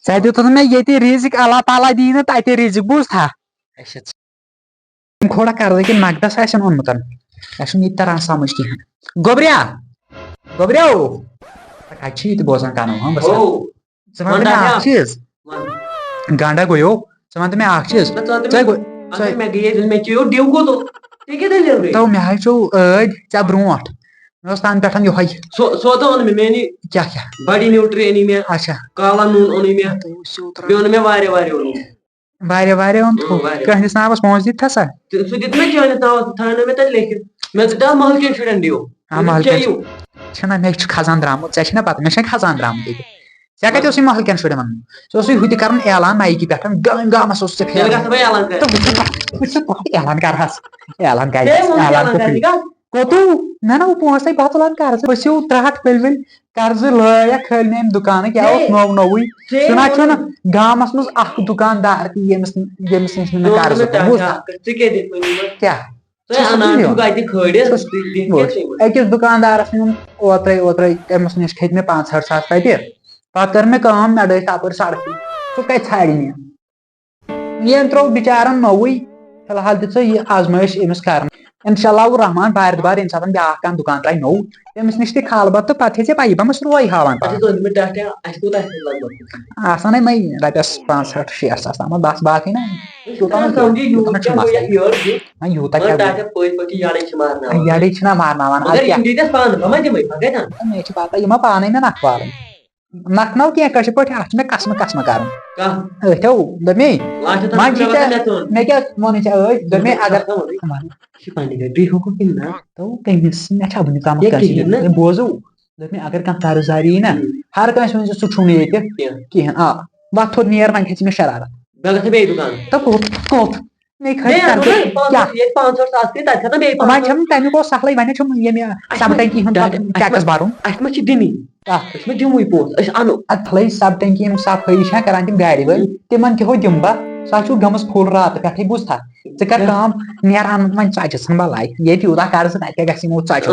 ژےٚ دِتُتھ مےٚ ییٚتہِ رِزِق اللہ تعالیٰ دی نہٕ تَتہِ رِزِق بوٗزتھا تھوڑا قرضہٕ کِنۍ نقدس آسن اوٚنمُت اَسہِ چھُنہٕ یہِ تران سمجھ کِہینۍ گوٚبریا گوٚبریو کَتہِ چھِ یہِ تہِ بوزان کانو ژٕ وَن تہٕ مےٚ اکھ چیٖز گانڈا گویو ژٕ وَن تہٕ مےٚ اکھ چیٖز تو مےٚ حظ چھُو ٲدۍ ژےٚ برونٛٹھ مےٚ اوس تَنہٕ پٮ۪ٹھ یِہوے سودا اوٚن مےٚ مےٚ أنۍ کیٛاہ کیٛاہ بڑی نیوٗٹری أنۍ مےٚ اچھا کالا نوٗن اوٚنُے مےٚ بیٚیہِ اوٚن مےٚ واریاہ واریاہ اوٚن کٲنٛسہِ ناوَس پونٛسہٕ دِتھا سا سُہ دِتھ مےٚ چٲنِس ناوَس تھاونٲو مےٚ تَتہِ لیکھِتھ مےٚ دِتاو محلکٮ۪ن شُرٮ۪ن دِیِو چھُنہ مےٚ چھُ کھسان درٛامُت ژےٚ چھِنا پتہ مےٚ چھےٚ کھسان درٛامُت ییٚتہِ ژےٚ کَتہِ اوسُے محلکٮ۪ن شُرٮ۪ن وَنُن ژٕ اوسُے ہُہ تہِ کران اعلان مایکہِ پٮ۪ٹھ گامَس اوس ژےٚ اعلان کرہس اعلان کرِ کوٚتوٗ نہ نہ پونٛسے بتلان قرضہٕ ؤسِو ترٛٹھ ؤلۍ قرضہٕ لٲیکھ کھٲلۍ مےٚ أمۍ دُکانہٕ کیٛاہ اوس نوٚوُے ژٕ نہ چھُنہٕ گامَس منٛز اکھ دُکاندار تہِ ییٚمِس نِش نہٕ مےٚ قرضہٕ کیٛاہ أکِس دُکاندارس نیوٗن اوترے تٔمِس نِش کھٔتۍ مےٚ 65 ساس رۄپیہِ پتہٕ کٔر مےٚ کٲم مےٚ ڈٔلۍ تپٲرۍ سڑکٕے سُہ کتہِ ژھانڈِ مےٚ ییٚمۍ ترٛوو بِچارن نوٚوُے فِلحال دِژ ژٕ یہِ آزمٲیش أمِس کرنہٕ انشاء اللہ رحمان بارِ دُبار ییٚمہِ ساتہٕ بیاکھ کانٛہہ دُکان ترٛایہِ نوٚو تٔمِس نِش تہِ کھال بتہٕ تہٕ پتہٕ ہے ژےٚ پَیی بہٕ مہ روے ہاوان آسان ہے مےٚ رۄپیس 65-66 ساس تامَتھ بس باقٕے نہ یوٗتاہ یڈٕے چھِنہ مارناوان مےٚ چھِ پتہ یہِ ما پانے مےٚ نکھٕ والٕنۍ نکھنو کینٛہہ کٲشِر پٲٹھۍ اَتھ چھُ مےٚ قسمہٕ کرُن أتھیو دوٚپ مے مےٚ کیٛاہ ووٚنُے ژےٚ ٲدۍ دوٚپ مے اگر کٔمِس مےٚ چھا وٕنیُک تامَتھ کٲنٛسہِ بوزو دوٚپ مےٚ اگر کانٛہہ قرضدار یی نا ہر کٲنٛسہِ ؤنۍ زِ سُہ چھُنہٕ ییٚتہِ کِہینۍ وَتھ تھوٚد نیر وۄنۍ کھژِ مےٚ شرارت تہٕ کوٚت وۄنۍ چھَم تَمیُک اوس سہلٕے وۄنۍ چھُم ییٚمہِ سب ٹنکی ہُنٛد ٹیکٕس بَرُن اَدٕ پھلٲے سب ٹنکی یِم صفٲیی چھےٚ کران تِم گاڑِ وٲلۍ تِمن کِہو دِمہٕ بہٕ سۄ چھُ گٔمٕژ فُل راتہٕ پٮ۪ٹھٕے بوٗزتھا ژٕ کر کٲم نیران وۄنۍ ژۄچہِ ژھٕن بلاے ییٚتہِ یوٗتاہ قرضہٕ تَتہِ کیٛاہ گژھِ یِمو ژۄچو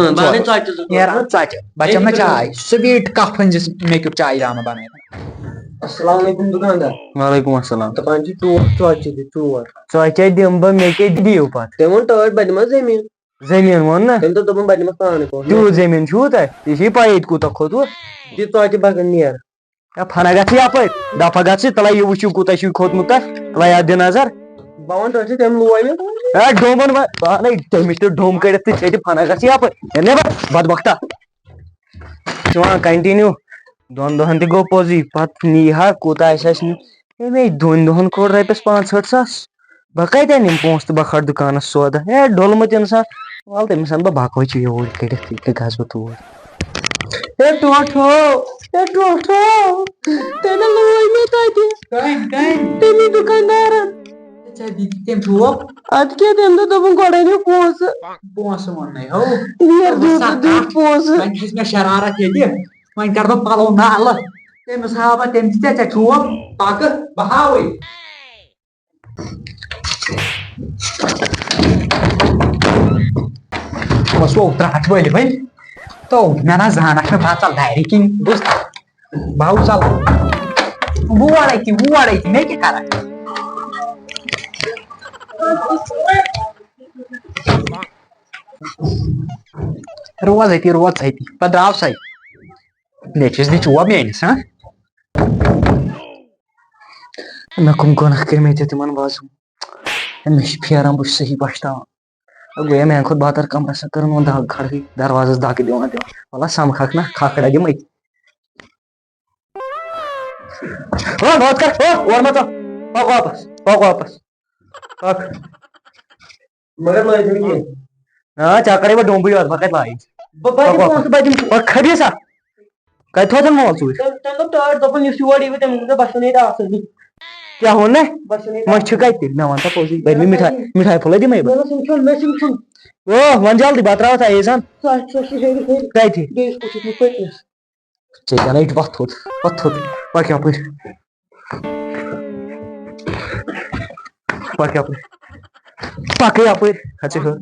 نیران ژۄچہِ بچم مےٚ چاے سویٖٹ کپ أنزِ مےٚ کیُتھ چایہِ دامہٕ بنٲیِتھ السلام علیکم دُکاندار وعلیکم السلام دپان چھِ ژۄچہِ دِ ژور ژۄچے دِمہٕ بہٕ مےٚ کیٛاہ دِیِو پتہٕ تٔمۍ ووٚن ٹٲٹھ بہٕ دِمس زٔمیٖن ووٚن نا تٔمۍ دوٚپ دوٚپُن بہٕ دِمس پانے تیوٗت زٔمیٖن چھُو تۄہہِ یہِ چھِ پاے ییٚتہِ کوٗتاہ کھوٚتوٕ دِ ژۄچہِ بغٲر نیر فنا گژھِ یپٲرۍ دفا گژھِ تَلے یہِ وٕچھِو کوٗتاہ چھُے کھوٚتمُت تۄہہِ تَلے اَتھ دِ نظر بہٕ وَنہٕ تۄہہِ تٔمۍ لوے مےٚ ڈومن پانے تٔمِس تہِ ڈوم کٔڑِتھ تہٕ ژےٚ تہِ فنا گژھِ یپٲرۍ نٮ۪بر بدبختا چھُ وَنان کنٹِنیوٗ 2 دۄہن تہِ گوٚو پوٚزُے پتہٕ نی ہا کوٗتاہ آسہِ اَسہِ نیُن مے 2 دۄہن کوٚڑ رۄپیس 65 ساس بہٕ کتہِ اَنہٕ یِم پونٛسہٕ تہٕ بہٕ کھڑٕ دُکانس سودا ڈوٚلمُت اِنسان وَلہٕ تٔمِس اَنہٕ بہٕ بکوچہِ یوٗرۍ کٔڑِتھ ییٚتہِ گژھٕ بہٕ توٗرۍ تٔمۍ لوے مےٚ تَتہِ تٔمی دُکاندارن تٔمۍ چھُو اَدٕ کیٛاہ تٔمۍ دوٚپ دوٚپُن گۄڈٕ أنِو پونٛسہٕ ووٚننَے پونٛسہٕ وۄنۍ کھژِ مےٚ شرارت ییٚتہِ وۄنۍ کر بہٕ پلو نالہٕ تٔمِس ہاو بہٕ تٔمۍ دِ ژےٚ چھُو پکہٕ بہٕ ہاوٕے اوسوٕ ترٛٹھ ؤلۍ تو مےٚ نہ زانکھ نہٕ بہٕ ژل دارِ کِنۍ بوٗزتھا بہٕ ژل وورے تہِ مےٚ کیٛاہ کران روز أتی پتہٕ درٛاو سَے نیچوِس دِ چوب میٲنِس مےٚ کٕم گۄناہ کٔرۍ مےٚ تہِ تِمن وازُم مےٚ چھِ پھیران بہٕ چھُس صحیح پشتاوان گویا میانہِ کھۄتہٕ بہتر کمرس کٔرٕن وۄنۍ دگ کھڑہٕے دروازس دَکہٕ دِوان وَلہ سمکھکھ نا کھکھڑا دِمٕے ژےٚ کَرے بہٕ ڈوٚمبٕے یوت بہٕ کَتہِ لایہِ کھٔری سا کَتہِ تھوٚوتھن مول ژوٗرِ کیٛاہ ووٚن مےٚ مٔچھِ کَتہِ تیٚلہِ مےٚ وَن سا پوٚزُے مِٹھایہِ پھوٚلَے دِمَے بہٕ وۄنۍ جلدی بہٕ ترٛاوَتھ ایزان کَتہِ ژےٚ وَتھ تھوٚد پَکھ یپٲرۍ پَکٕے یپٲرۍ کھژ ژٕ ہیوٚر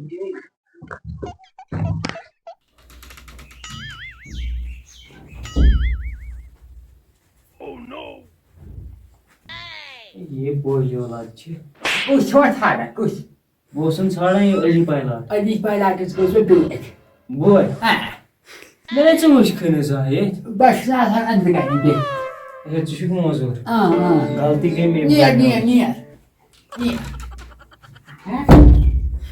یہ بوجھ اولاد چھ کُس چھُ وۄنۍ ژھانڈان کُس بہٕ اوسُم ژھانڈان یہِ علی پایلاٹ أزِچ پایلاٹس گوٚژھ مےٚ بیٚیہِ بوے مےٚ نَے ژٕ وٕچھکھٕے نہٕ زانٛہہ ییٚتہِ بہٕ چھُس آسان أنٛدرٕ کَنہِ بیٚیہِ اچھا ژٕ چھُکھ موزوٗر نیر غلطی گٔے مےٚ نیر نیر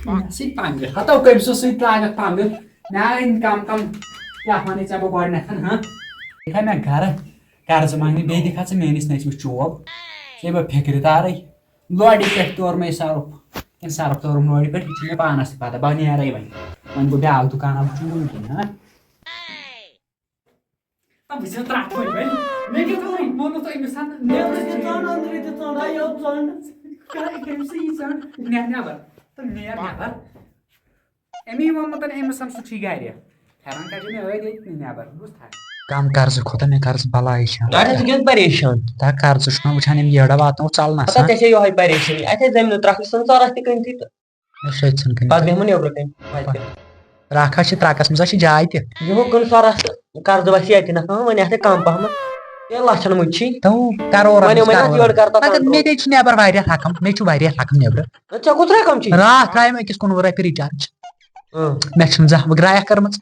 سۭتۍ پنٛگہٕ ہتو کٔمۍ سۭتۍ لاگَکھ پنٛگہٕ مےٚ أنۍ کم کم کیٛاہ وَنَے ژےٚ بہٕ گۄڈنٮ۪تھ دِکھا مےٚ گرٕ قرضہٕ منٛگنہِ بیٚیہِ دِکھا ژٕ میٲنِس نٔژۍمِس چوب ژےٚ بہٕ فِکرِ دارٕے لورِ پٮ۪ٹھ توٚر مےٚ سرُف کِنہٕ سرُف توٚرُم لورِ پٮ۪ٹھ یہِ چھِ مےٚ پانَس تہِ پتہ بہٕ نیرَے وۄنۍ گوٚو بیٛاکھ دُکانا وٕچھُن وٕنکٮ۪ن بہٕ چھَس ترٛٹھ وۄنۍ مےٚ کیٛاہ کوٚرُے ووٚنوٕ تۄہہِ أمِس نیر نٮ۪بر تہٕ نیر نٮ۪بر أمی ووٚنمُت أمِس سُہ چھُے گرِ پھٮ۪رن کَجہِ مےٚ ٲدۍ ییٚتہِ نٮ۪بر بوٗزتھا کم قرضہٕ کھوتہٕ مےٚ قرض بلاے چھِ ژٕ کیٛازِ پریشان دا قرضہٕ چھُنہ وٕچھان یِم یٔڑ واتنو ژلنس پتہ ژےٚ چھے یِہوے پریشٲنی اَتہِ ٲسۍ زٔمیٖنہٕ ترٛکھ ژھٕن ژۄرَس تہِ کٕنتھٕے تہٕ سۭتۍ ژھٕن کٕنۍ پتہٕ بیٚہمو نیبرٕ کَنۍ رکھ حظ چھِ ترٛکس منٛز حظ چھِ جاے تہِ یِمو کٕن ژۄرَس تہٕ قرضہٕ وَسی اَتہِ نَکھٕ وۄنۍ اَتھے کم پہمتھ ہے لچھن منٛز چھِی تو کرور یٔڑ کر تتھ مےٚ تے چھُ نٮ۪بر واریاہ رقم مےٚ چھُ واریاہ رقم نٮ۪برٕ ژےٚ کوٗت رقم چھِ راتھ ترٛایہِ مےٚ أکِس 19 رۄپیہِ رِچارج مےٚ چھُنہٕ زانٛہہ وٕگرایا کٔرمٕژ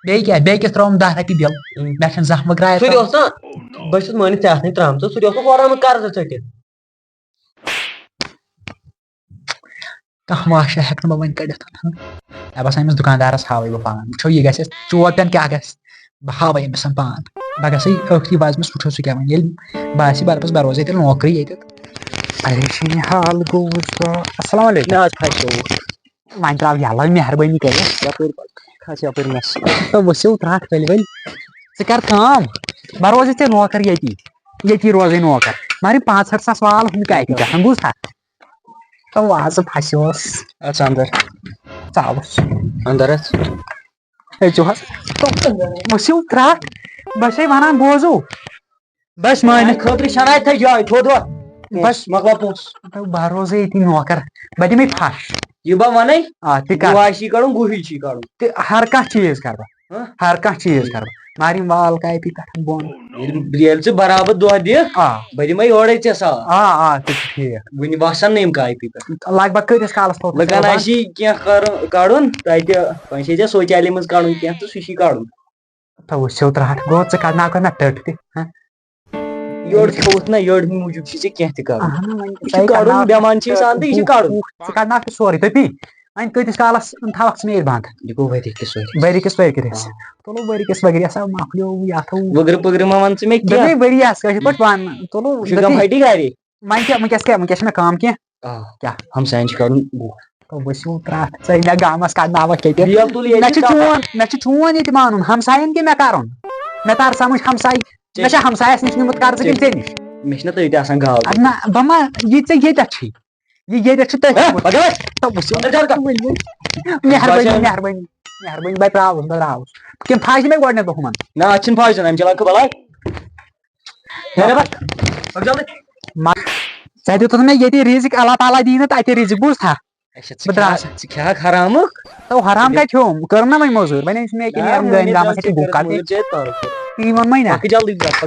بیٚیہِ کیٛاہ بیٚیہِ کِس ترٛووُم 10 رۄپیہِ بِل مےٚ چھنہٕ زانٛہہ وٕگرایا سُہ تہِ اوس نا بہٕ چھُس مٲنِتھ ژےٚ آسنٕے ترٛامژٕ سُہ تہِ اوسُکھ اورٕ آمُت قرضہٕ ژٔٹِتھ کانٛہہ واشا ہٮ۪کہٕ نہٕ بہٕ وۄنۍ کٔڑِتھ مےٚ باسان أمِس دُکاندارس ہاوے بہٕ پان وٕچھو یہِ گژھِ چوب پٮ۪ن کیٛاہ گژھِ بہٕ ہاوے أمِس پان بہٕ گژھے ٲکھتٕے وزمس وٕچھو سُہ کیٛاہ وَنہِ ییٚلہِ باسہِ بربس بہٕ روزے تیٚلہِ نوکری ییٚتٮ۪تھ پریشٲنی حال گوٚوُس بہٕ السلام علیکم مےٚ حظ پھسیو وۄنۍ ترٛاو یَلہٕ مہربٲنی کٔرِتھ یپٲرۍ کھس یپٲرۍ مےٚ تہٕ ؤسِو ترٛٹھ ؤلۍ ؤلۍ ژٕ کر کٲم بہٕ روزے ژےٚ نوکر ییٚتی روزے نوکر مگر یِم 65,000 وال ہُم کَتہِ گژھن بوٗزتھا تہٕ وازٕ پھسیوس اَژ اندر ژاوُس اندر اَژ أژِو حظ ؤسِو ترٛٹھ بہٕ چھسے وَنان بوزو بس مٲنِتھ خٲطرٕ چھنہٕ تھٲے جاے تھوٚد بس مۄکلا پونٛسہٕ بہٕ روزے ییٚتی نوکر بہٕ دِمے پھش یہِ بہٕ وَنَے تہِ کر گُہا چھی کَڑُن گُہی چھی کَڑُن تہِ ہر کانٛہہ چیٖز کر بہٕ ہر کانٛہہ چیٖز کر بہٕ مگر یِم وال کاپی پٮ۪ٹھ بۄن ییٚلہِ ژٕ برابر دۄہ دِکھ بہٕ دِمے یورے ژےٚ ساس تہِ چھُ ٹھیٖک وٕنہِ وسن نہٕ یِم کاپی پٮ۪ٹھ لگ بگ کۭتِس کالس تھوٚو لگان آسی کینٛہہ کَڑُن تَتہِ وۄنۍ چھے ژےٚ شوچالیہِ منٛز کَڑُن کینٛہہ تہٕ سُہ چھی کَڑُن تہٕ ؤسِو ترٛٹھ گوٚو ژٕ کڑناوکھ مےٚ ٹٔٹ تہِ یٔڑ کھیوٚوُتھ نہ یٔڑ ہِنٛدِ موٗجوٗب چھی ژےٚ کینٛہہ تہِ کَرُن یہِ چھُ کَڑُن بٮ۪مان چھِ اِنسان تہٕ یہِ چھُ کَڑُن ژٕ کڑناوکھ یہِ سورُے تٔتی وۄنۍ کۭتِس کالس تھاوکھ ژٕ مےٚ ییٚتہِ بنٛد یہِ گوٚو ؤری کِس ؤری کِس ؤرِیَس تُلو ؤری کِس ؤرِیَس مۄکلیو یَتھ وٕگرٕ پٕگرٕ ما وَن ژٕ مےٚ دوٚپمے ؤرِیَس کٲشِر پٲٹھۍ وَن تُلو پھٹی گرے وۄنۍ کیٛاہ وٕنکٮ۪س چھِ مےٚ کٲم کینٛہہ کیٛاہ ہمساین چھُ کَڑُن گُہہ تہٕ ؤسِو ترٛٹھ ژٕ مےٚ گامس کڑناوکھ ییٚتہِ بیل تُل مےٚ چھُ چون ییٚتہِ مانُن ہمساین کیٛاہ مےٚ کَرُن مےٚ تر سمجھ ہمساے مےٚ چھا ہمسایس نِش نیوٗمُت قرضہٕ کِنہٕ ژےٚ نِش مےٚ چھِنہ تٔتۍ آسان گاو نہ بہٕ ما یہِ ژےٚ ییٚتٮ۪تھ چھُے یہِ ییٚتٮ۪تھ چھُ تٔتھۍ مہربٲنی مہربٲنی مہربٲنی بہٕ ترٛاوُس کِنہٕ پھش دِ مےٚ گۄڈنٮ۪تھ بہٕ ہُمن نہ اَتھ چھِنہٕ پھش دِنہٕ اَمہِ چلاکھ بلاے ژےٚ دِتُتھ مےٚ ییٚتہِ رِزِق اللہ تعالیٰ دی نہٕ تَتہِ رِزِق بوٗزتھا ژٕ کھٮ۪کھ حرامُک تو حرام کَتہِ کھیوٚم کٔرٕم نہ وۄنۍ موٚزوٗرۍ وۄنۍ أنۍ مےٚ نیرُن گٲمۍ گامَس ہیٚکہِ گُہہ کَڑُن تی ووٚنمَے نا جلدی گژھ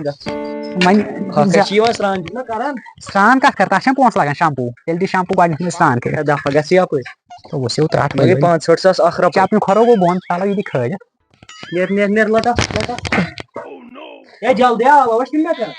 سرٛان کَتھ کر تَتھ چھےٚ پونٛسہٕ لگان شمپوٗ تیٚلہِ دِ شمپوٗ گۄڈنٮ۪تھ مےٚ سرٛان کٔرِتھ دفعہ گژھِ یپٲرۍ تہٕ ؤسِو ترٛٹھ 65,000 اکھ رۄپیہِ چاپنہِ کھۄرو گوٚو بۄن چلو یہِ دِ کھٲلِتھ نیر لٹا ہے جلدی آو چھُنہٕ مےٚ کران